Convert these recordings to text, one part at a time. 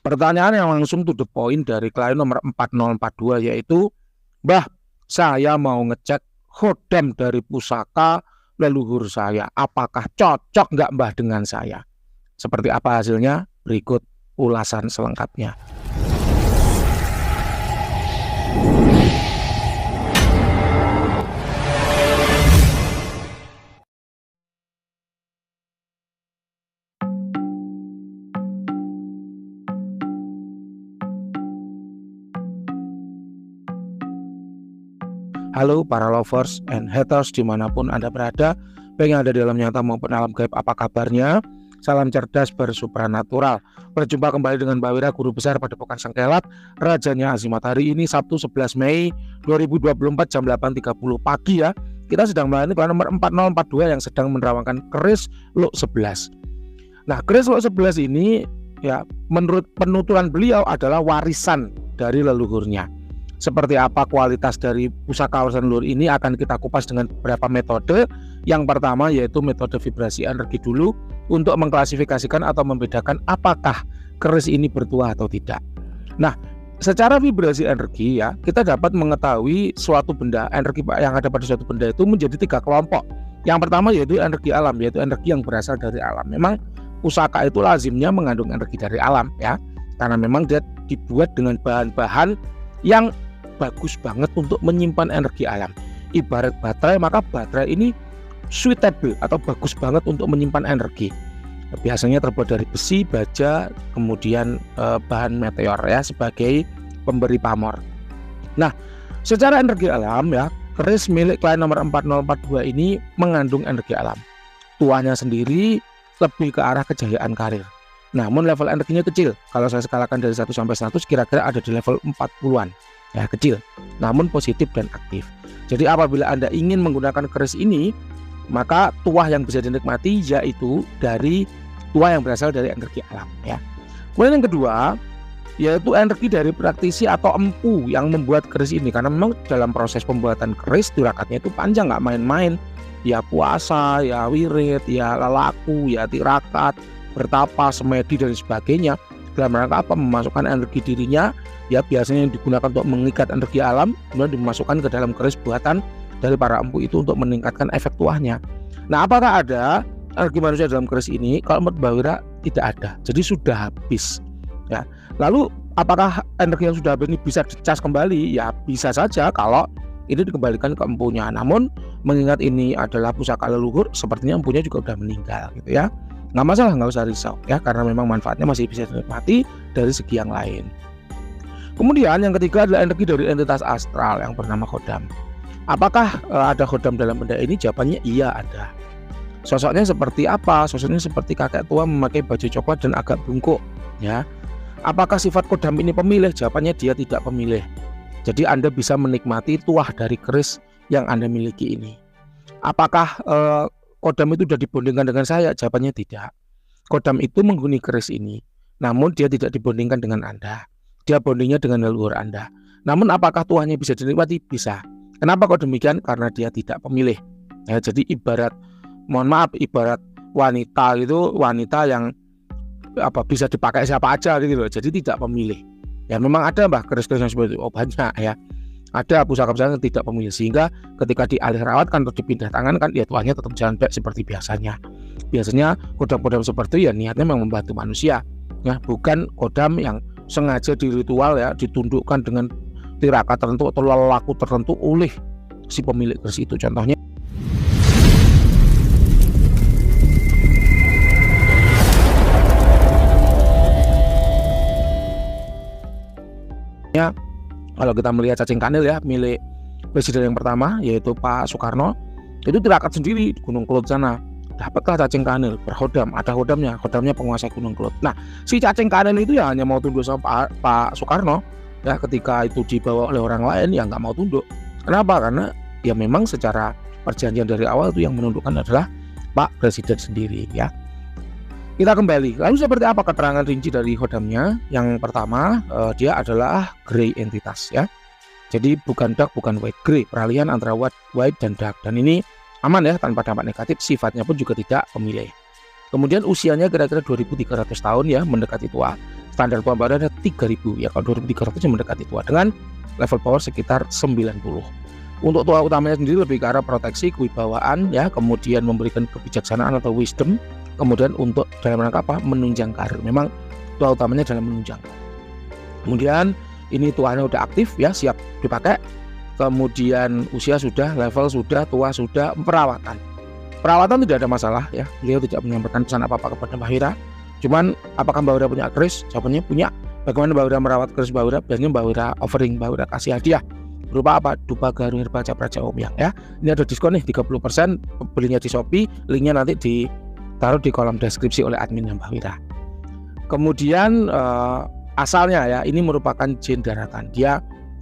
Pertanyaan yang langsung to the point dari klien nomor 4042 yaitu, Mbah, saya mau ngecek khodam dari pusaka leluhur saya. Apakah cocok nggak Mbah dengan saya? Seperti apa hasilnya? Berikut ulasan selengkapnya. Halo para lovers and haters dimanapun Anda berada, baik yang ada di alam nyata maupun alam gaib, apa kabarnya? Salam cerdas bersupranatural. Berjumpa kembali dengan Mbak Wira, Guru Besar Padepokan Sengkelat, Rajanya Azimat. Hari ini Sabtu 11 Mei 2024 jam 8.30 pagi ya. Kita sedang melayani klien nomor 4042 yang sedang menerawangkan keris Luk 11. Nah, keris Luk 11 ini ya menurut penuturan beliau adalah warisan dari leluhurnya. Seperti apa kualitas dari pusaka warisan leluhur ini akan kita kupas dengan beberapa metode. Yang pertama yaitu metode vibrasi energi dulu untuk mengklasifikasikan atau membedakan apakah keris ini bertuah atau tidak. Nah, secara vibrasi energi ya, kita dapat mengetahui suatu benda, energi yang ada pada suatu benda itu menjadi 3 kelompok. Yang pertama yaitu energi alam, yaitu energi yang berasal dari alam. Memang pusaka itu lazimnya mengandung energi dari alam ya, karena memang dia dibuat dengan bahan-bahan yang bagus banget untuk menyimpan energi alam. Ibarat baterai, maka baterai ini suitable atau bagus banget untuk menyimpan energi. Biasanya terbuat dari besi, baja, kemudian bahan meteor ya sebagai pemberi pamor. Nah, secara energi alam ya, keris milik klien nomor 4042 ini mengandung energi alam. Tuanya sendiri lebih ke arah kejayaan karir. Namun level energinya kecil. Kalau saya skalakan dari 1 sampai 100 kira-kira ada di level 40-an. Ya, kecil, namun positif dan aktif. Jadi apabila Anda ingin menggunakan keris ini, maka tuah yang bisa dinikmati yaitu dari tuah yang berasal dari energi alam ya. Kemudian yang kedua yaitu energi dari praktisi atau empu yang membuat keris ini, karena memang dalam proses pembuatan keris tirakatnya itu panjang, nggak main-main. Ya puasa, ya wirid, ya lelaku, ya tirakat, bertapa, semedi dan sebagainya. Dalam rangka apa? Memasukkan energi dirinya ya, biasanya yang digunakan untuk mengikat energi alam, kemudian dimasukkan ke dalam keris buatan dari para empu itu untuk meningkatkan efek tuahnya. Nah, apakah ada energi manusia dalam keris ini? Kalau menurut Mbak Wira tidak ada, jadi sudah habis ya. Lalu apakah energi yang sudah habis ini bisa dicas kembali? Ya bisa saja kalau ini dikembalikan ke empunya. Namun mengingat ini adalah pusaka leluhur, sepertinya empunya juga sudah meninggal gitu ya. Nggak masalah, nggak usah risau ya, karena memang manfaatnya masih bisa dinikmati dari segi yang lain. Kemudian yang ketiga adalah energi dari entitas astral yang bernama khodam. Apakah ada khodam dalam benda ini? Jawabannya iya, ada. Sosoknya seperti apa? Sosoknya seperti kakek tua memakai baju coklat dan agak bungkuk ya. Apakah sifat khodam ini pemilih? Jawabannya dia tidak pemilih. Jadi Anda bisa menikmati tuah dari keris yang Anda miliki ini. Apakah khodam itu sudah dibondingkan dengan saya? Jawabannya tidak. Khodam itu menghuni keris ini, namun dia tidak dibondingkan dengan Anda. Dia bondingnya dengan leluhur Anda. Namun apakah tuahnya bisa dinikmati? Bisa. Kenapa kok demikian? Karena dia tidak pemilih. Ya, jadi ibarat, mohon maaf, ibarat wanita itu, wanita yang bisa dipakai siapa aja gitu loh. Jadi tidak pemilih. Ya memang ada mbah keris-keris yang seperti itu, banyak ya. Ada pusaka-pusaka yang tidak pemilih, sehingga ketika dialih rawatkan atau dipindah tangan kan ya tuahnya tetap jalan baik seperti biasanya. Biasanya kodam-kodam seperti itu ya niatnya memang membantu manusia ya, bukan kodam yang sengaja diritual ya, ditundukkan dengan tirakat tertentu atau lelaku tertentu oleh si pemilik keris itu. Contohnya kalau kita melihat cacing kanil ya, milik presiden yang pertama yaitu Pak Soekarno, itu tirakat sendiri di Gunung Kelut sana. Dapatlah cacing kanil berhodam, ada hodamnya penguasa Gunung Kelut. Nah, si cacing kanil itu ya hanya mau tunduk sama Pak Soekarno ya, ketika itu dibawa oleh orang lain ya nggak mau tunduk. Kenapa? Karena ya memang secara perjanjian dari awal itu yang menundukkan adalah Pak Presiden sendiri ya. Kita kembali, lalu seperti apa keterangan rinci dari hodamnya? Yang pertama, dia adalah grey entitas ya. Jadi bukan dark, bukan white, grey, peralihan antara white dan dark. Dan ini aman ya, tanpa dampak negatif, sifatnya pun juga tidak pemilih. Kemudian usianya kira-kira 2300 tahun ya, mendekati tua. Standar tua Mbak Wira ada 3000 ya, kalau 2300 yang mendekati tua dengan level power sekitar 90. Untuk tua utamanya sendiri lebih ke arah proteksi, kewibawaan ya, kemudian memberikan kebijaksanaan atau wisdom, kemudian untuk dalam rangka apa? Menunjang karir. Memang tua utamanya dalam menunjang. Kemudian ini tuanya udah aktif ya, siap dipakai. Kemudian usia sudah, level sudah, tua sudah, perawatan tidak ada masalah ya. Beliau tidak menyampaikan pesan apa-apa kepada Mbak Wira. Cuman apakah Mbak Wira punya keris? Jawabannya punya. Bagaimana Mbak Wira merawat keris Mbak Wira? Biasanya Mbak Wira offering, Mbak Wira kasih hadiah berupa apa? Dupa Garuh Herbal Cap Raja Omyang ya. Ini ada diskon nih 30%, belinya di Shopee, linknya nanti ditaruh di kolom deskripsi oleh admin Mbak Wira. Kemudian asalnya ya, ini merupakan jin daratan. Dia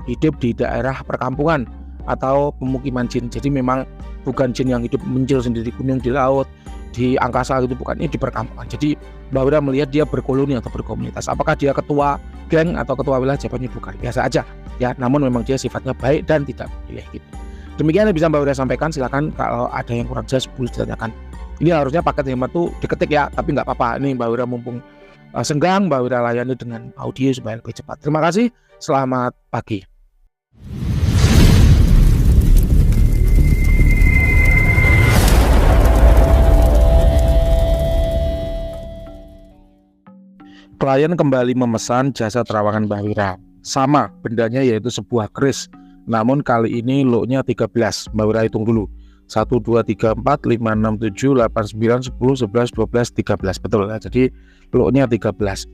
hidup di daerah perkampungan atau pemukiman jin. Jadi memang bukan jin yang hidup mencil sendiri gunung di laut, di angkasa gitu, bukan. Ini di perkampungan. Jadi Mbak Wira melihat dia berkoloni atau berkomunitas. Apakah dia ketua geng atau ketua wilayah? Jawabannya bukan, biasa aja ya. Namun memang dia sifatnya baik dan tidak memilih gitu. Demikian yang bisa Mbak Wira sampaikan. Silakan kalau ada yang kurang jelas boleh ditanyakan. Ini harusnya paket hemat tuh diketik ya, tapi nggak apa-apa. Ini Mbak Wira mumpung senggang, Mbak Wira layani dengan audio supaya lebih cepat. Terima kasih. Selamat pagi. Klien kembali memesan jasa terawangan Mbak Wira. Sama bendanya, yaitu sebuah keris. Namun kali ini lot-nya 13. Mbak Wira hitung dulu. 1, 2, 3, 4, 5, 6, 7, 8, 9, 10, 11, 12, 13. Betul ya. Jadi lot-nya 13.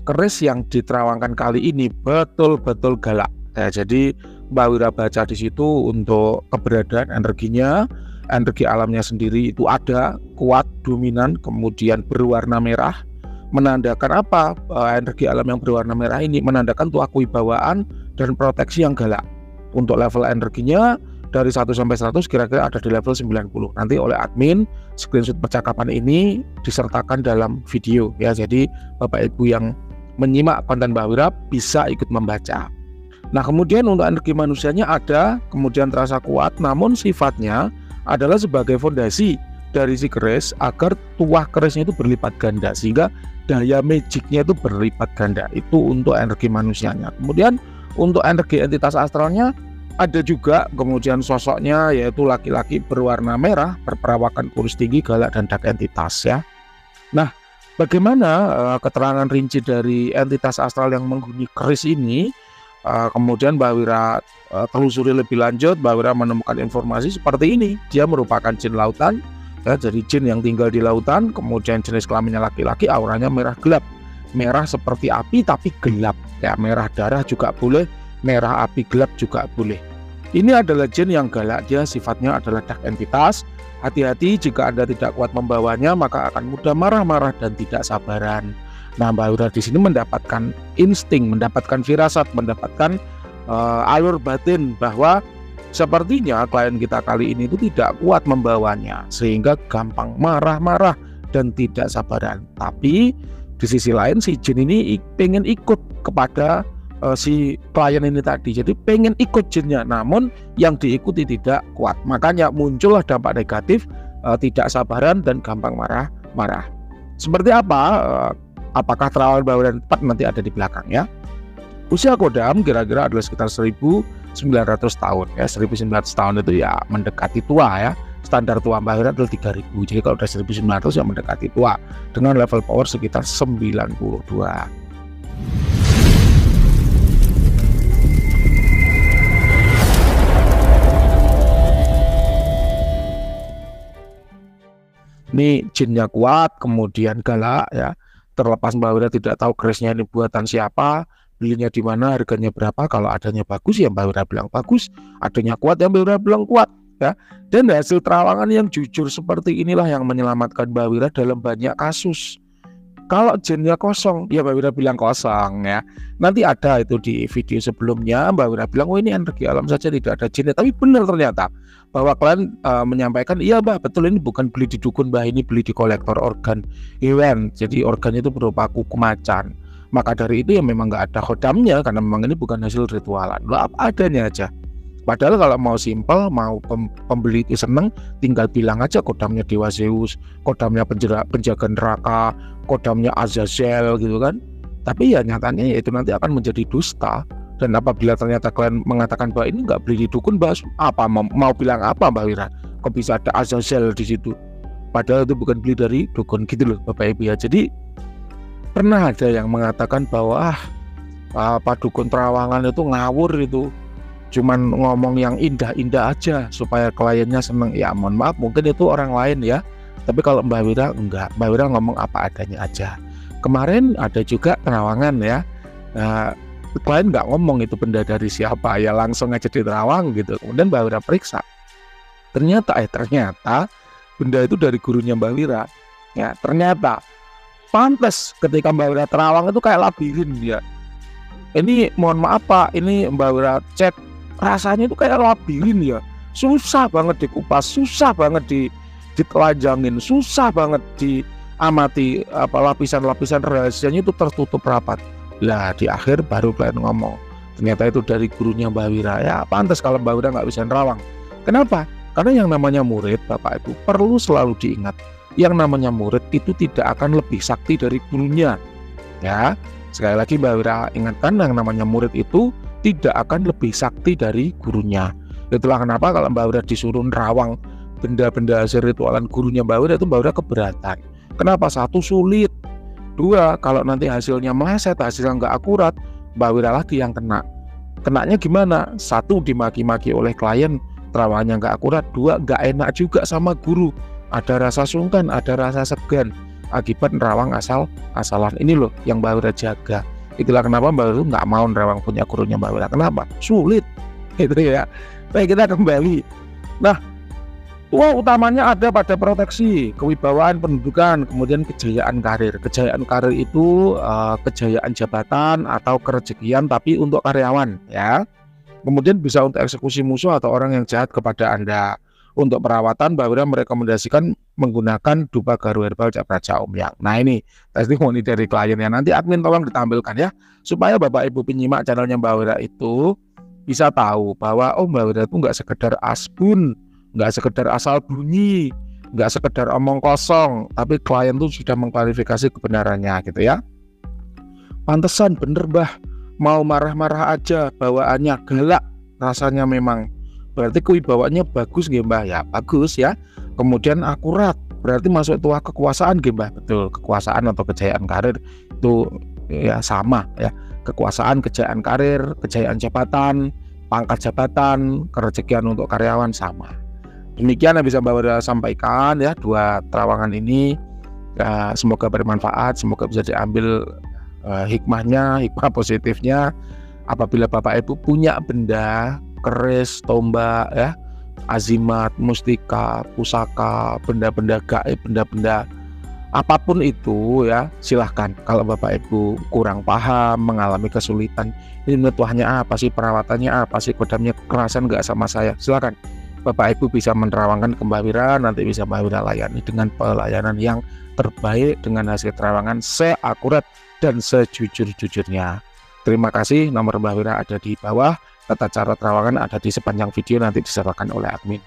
Keris yang diterawangkan kali ini betul-betul galak. Jadi Mbak Wira baca di situ untuk keberadaan energinya, energi alamnya sendiri itu ada, kuat, dominan, kemudian berwarna merah. Menandakan apa? Energi alam yang berwarna merah ini menandakan tua kewibawaan dan proteksi yang galak. Untuk level energinya dari 1 sampai 100 kira-kira ada di level 90. Nanti oleh admin screenshot percakapan ini disertakan dalam video ya. Jadi Bapak Ibu yang menyimak konten Mbak Wira bisa ikut membaca. Nah, kemudian untuk energi manusianya ada, kemudian terasa kuat, namun sifatnya adalah sebagai fondasi dari si keris agar tuah kerisnya itu berlipat ganda, sehingga daya magicnya itu berlipat ganda. Itu untuk energi manusianya. Kemudian untuk energi entitas astralnya ada juga, kemudian sosoknya yaitu laki-laki berwarna merah, berperawakan kurus tinggi, galak dan dark entitas ya. Nah, bagaimana keterangan rinci dari entitas astral yang menghuni keris ini? Kemudian Mbak Wira telusuri lebih lanjut. Mbak Wira menemukan informasi seperti ini. Dia merupakan jin lautan ya, jadi jin yang tinggal di lautan. Kemudian jenis kelaminnya laki-laki, auranya merah gelap, merah seperti api tapi gelap ya. Merah darah juga boleh, merah api gelap juga boleh. Ini adalah jin yang galak, dia sifatnya adalah dark entitas. Hati-hati jika Anda tidak kuat membawanya, maka akan mudah marah-marah dan tidak sabaran. Nah, Mbak Wira di sini mendapatkan insting, mendapatkan firasat, mendapatkan alur batin bahwa sepertinya klien kita kali ini itu tidak kuat membawanya, sehingga gampang marah-marah dan tidak sabaran. Tapi di sisi lain si jin ini pengen ikut kepada si klien ini tadi, jadi pengen ikut jinnya, namun yang diikuti tidak kuat. Makanya muncullah dampak negatif, tidak sabaran dan gampang marah-marah. Seperti apa? Apakah terawangan Mbak Wira tepat? Nanti ada di belakang ya. Usia kodam kira-kira adalah sekitar 1900 tahun ya. 1900 tahun itu ya mendekati tua ya. Standar tua Mbak Wira adalah 3000. Jadi kalau udah 1900 ya mendekati tua dengan level power sekitar 92. Ini jinnya kuat, kemudian galak ya. Terlepas Mbak Wira tidak tahu kerisnya ini buatan siapa, belinya di mana, harganya berapa. Kalau adanya bagus ya Mbak Wira bilang bagus, adanya kuat ya Mbak Wira bilang kuat ya. Dan hasil terawangan yang jujur seperti inilah yang menyelamatkan Mbak Wira dalam banyak kasus. Kalau jinnya kosong ya Mbak Wira bilang kosong ya. Nanti ada itu di video sebelumnya, Mbak Wira bilang oh ini energi alam saja tidak ada jinnya. Tapi benar ternyata bahwa kalian menyampaikan iya Mbak, betul ini bukan beli di dukun Mbak, ini beli di kolektor organ hewan. Jadi organnya itu berupa kuku macan. Maka dari itu ya memang nggak ada khodamnya, karena memang ini bukan hasil ritualan. Lo apa adanya aja. Padahal kalau mau simpel, mau pembeli itu seneng, tinggal bilang aja kodamnya Dewa Zeus, kodamnya penjaga neraka, kodamnya Azazel gitu kan. Tapi ya nyatanya ya itu nanti akan menjadi dusta. Dan apabila ternyata klien mengatakan bahwa ini nggak beli di dukun, bahas apa mau bilang apa Mbak Wira? Kok bisa ada azazel di situ? Padahal itu bukan beli dari dukun gitu loh Bapak Ibu ya. Jadi pernah ada yang mengatakan bahwa apa dukun Trawangan itu ngawur itu, cuman ngomong yang indah-indah aja supaya kliennya seneng. Ya mohon maaf, mungkin itu orang lain ya. Tapi kalau Mbak Wira enggak, Mbak Wira ngomong apa adanya aja. Kemarin ada juga Trawangan ya. Nah, klien nggak ngomong itu benda dari siapa, ya langsung aja diterawang gitu. Kemudian Mbak Wira periksa, ternyata benda itu dari gurunya Mbak Wira. Ya ternyata pantes ketika Mbak Wira terawang itu kayak labirin ya. Ini mohon maaf Pak, ini Mbak Wira cek, rasanya itu kayak labirin ya. Susah banget dikupas, susah banget ditelanjangin, susah banget diamati, apa lapisan-lapisan rahasianya itu tertutup rapat. Lah di akhir baru klien ngomong ternyata itu dari gurunya Mbak Wira. Ya pantas kalau Mbak Wira nggak bisa nerawang. Kenapa? Karena yang namanya murid Bapak Ibu perlu selalu diingat, yang namanya murid itu tidak akan lebih sakti dari gurunya. Ya sekali lagi Mbak Wira ingatkan, yang namanya murid itu tidak akan lebih sakti dari gurunya. Itulah kenapa kalau Mbak Wira disuruh nerawang benda-benda hasil ritualan gurunya Mbak Wira itu Mbak Wira keberatan. Kenapa? Satu, sulit. Dua, kalau nanti hasilnya meleset, hasilnya nggak akurat, Mbak Wira lagi yang kena. Kenanya gimana? Satu, dimaki-maki oleh klien, terawangannya nggak akurat. Dua, nggak enak juga sama guru. Ada rasa sungkan, ada rasa segan akibat nerawang asal-asalan. Ini loh yang Mbak Wira jaga. Itulah kenapa Mbak Wira nggak mau nerawang punya gurunya Mbak Wira. Kenapa? Sulit. Itu ya. Baik, kita kembali. Nah, utamanya ada pada proteksi, kewibawaan pendudukan, kemudian kejayaan karir. Kejayaan karir itu kejayaan jabatan atau kerezekian tapi untuk karyawan ya. Kemudian bisa untuk eksekusi musuh atau orang yang jahat kepada Anda. Untuk perawatan Mbak Wira merekomendasikan menggunakan dupa garu herbal Cap Raja Omyang. Nah ini testimoni dari kliennya, nanti admin tolong ditampilkan ya, supaya Bapak Ibu penyimak channelnya Mbak Wira itu bisa tahu bahwa Mbak Wira itu nggak sekedar asbun, nggak sekedar asal bunyi, nggak sekedar omong kosong, tapi klien tuh sudah mengklarifikasi kebenarannya gitu ya. Pantesan bener Mbah, mau marah-marah aja, bawaannya galak, rasanya memang. Berarti kewibawaannya bagus nggih Mbah? Ya bagus ya. Kemudian akurat, berarti masuk tuah kekuasaan nggih Mbah? Betul, kekuasaan atau kejayaan karir itu ya sama ya. Kekuasaan, kejayaan karir, kejayaan jabatan, pangkat jabatan, kerezekian untuk karyawan sama. Demikian yang bisa Mbak Wira sampaikan ya, dua terawangan ini. Semoga bermanfaat, semoga bisa diambil hikmahnya, hikmah positifnya. Apabila Bapak Ibu punya benda keris, tombak ya, azimat, mustika, pusaka, benda-benda gaib, benda-benda apapun itu ya, silahkan. Kalau Bapak Ibu kurang paham, mengalami kesulitan, ini metuahnya apa sih, perawatannya apa sih, kodamnya kerasan nggak sama saya, silahkan Bapak Ibu bisa menerawangkan ke Mbak Wira. Nanti bisa Mbak Wira layani dengan pelayanan yang terbaik, dengan hasil terawangan seakurat dan sejujur-jujurnya. Terima kasih. Nomor Mbak Wira ada di bawah, tata cara terawangan ada di sepanjang video, nanti disertakan oleh admin.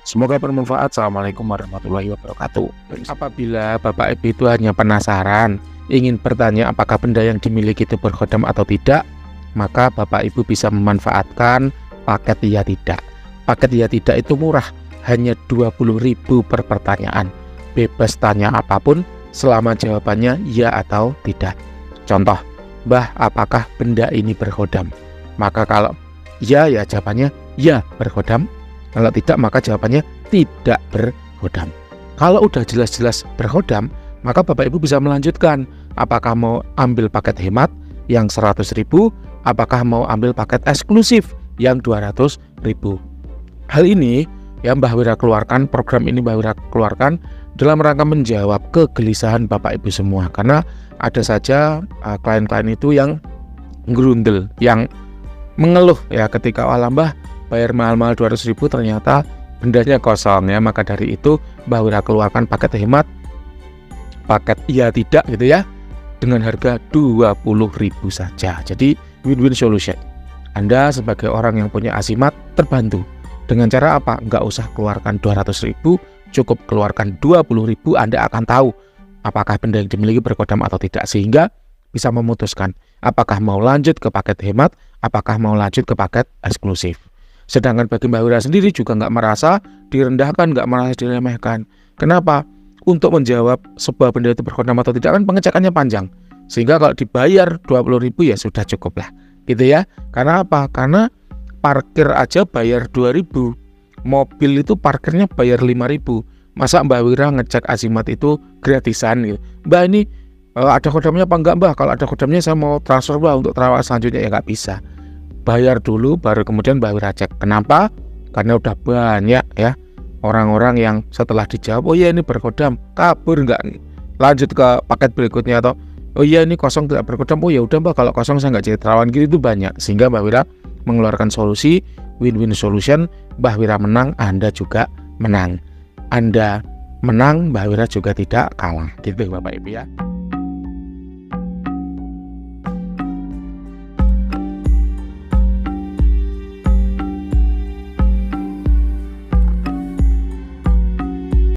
Semoga bermanfaat. Assalamualaikum warahmatullahi wabarakatuh. Apabila Bapak Ibu itu hanya penasaran, ingin bertanya apakah benda yang dimiliki itu berkhodam atau tidak, maka Bapak Ibu bisa memanfaatkan paket ya tidak. Paket ya tidak itu murah, hanya 20.000 per pertanyaan. Bebas tanya apapun selama jawabannya ya atau tidak. Contoh, Mbah, apakah benda ini berkhodam? Maka kalau ya, ya jawabannya ya berkhodam. Kalau tidak, maka jawabannya tidak berkhodam. Kalau udah jelas-jelas berkhodam, maka Bapak Ibu bisa melanjutkan. Apakah mau ambil paket hemat yang 100.000, apakah mau ambil paket eksklusif yang 200.000. Hal ini yang Mbah Wira keluarkan, program ini Mbah Wira keluarkan dalam rangka menjawab kegelisahan Bapak Ibu semua. Karena ada saja klien-klien itu yang gerundel, yang mengeluh ya ketika Mbah bayar mahal-mahal 200.000 ternyata bendanya kosong ya. Maka dari itu Mbah Wira keluarkan paket hemat, paket iya tidak gitu ya, dengan harga 20.000 saja. Jadi win-win solution. Anda sebagai orang yang punya azimat terbantu. Dengan cara apa? Nggak usah keluarkan 200.000, cukup keluarkan 20.000. Anda akan tahu apakah benda yang dimiliki berkodam atau tidak, sehingga bisa memutuskan apakah mau lanjut ke paket hemat, apakah mau lanjut ke paket eksklusif. Sedangkan bagi Mbak Wira sendiri juga nggak merasa direndahkan, nggak merasa diremehkan. Kenapa? Untuk menjawab sebuah benda itu berkodam atau tidak kan pengecekannya panjang. Sehingga kalau dibayar 20.000 ya sudah cukup lah. Gitu ya. Karena apa? Karena parkir aja bayar 2.000. Mobil itu parkirnya bayar 5.000. Masa Mbak Wira ngecek azimat itu gratisan gitu. Mbak ini ada kodamnya apa enggak Mbak? Kalau ada kodamnya saya mau transfer Mbak untuk terawat selanjutnya, ya nggak bisa. Bayar dulu baru kemudian Mbak Wira cek. Kenapa? Karena udah banyak ya orang-orang yang setelah dijawab, oh iya ini berkodam, kabur nggak lanjut ke paket berikutnya, atau oh iya ini kosong tidak berkodam, oh ya udah Mbak kalau kosong saya nggak jadi terawan gitu. Itu banyak, sehingga Mbak Wira mengeluarkan solusi win-win solution. Mbak Wira menang, Anda juga menang. Anda menang, Mbak Wira juga tidak kalah, gitu Bapak Ibu ya.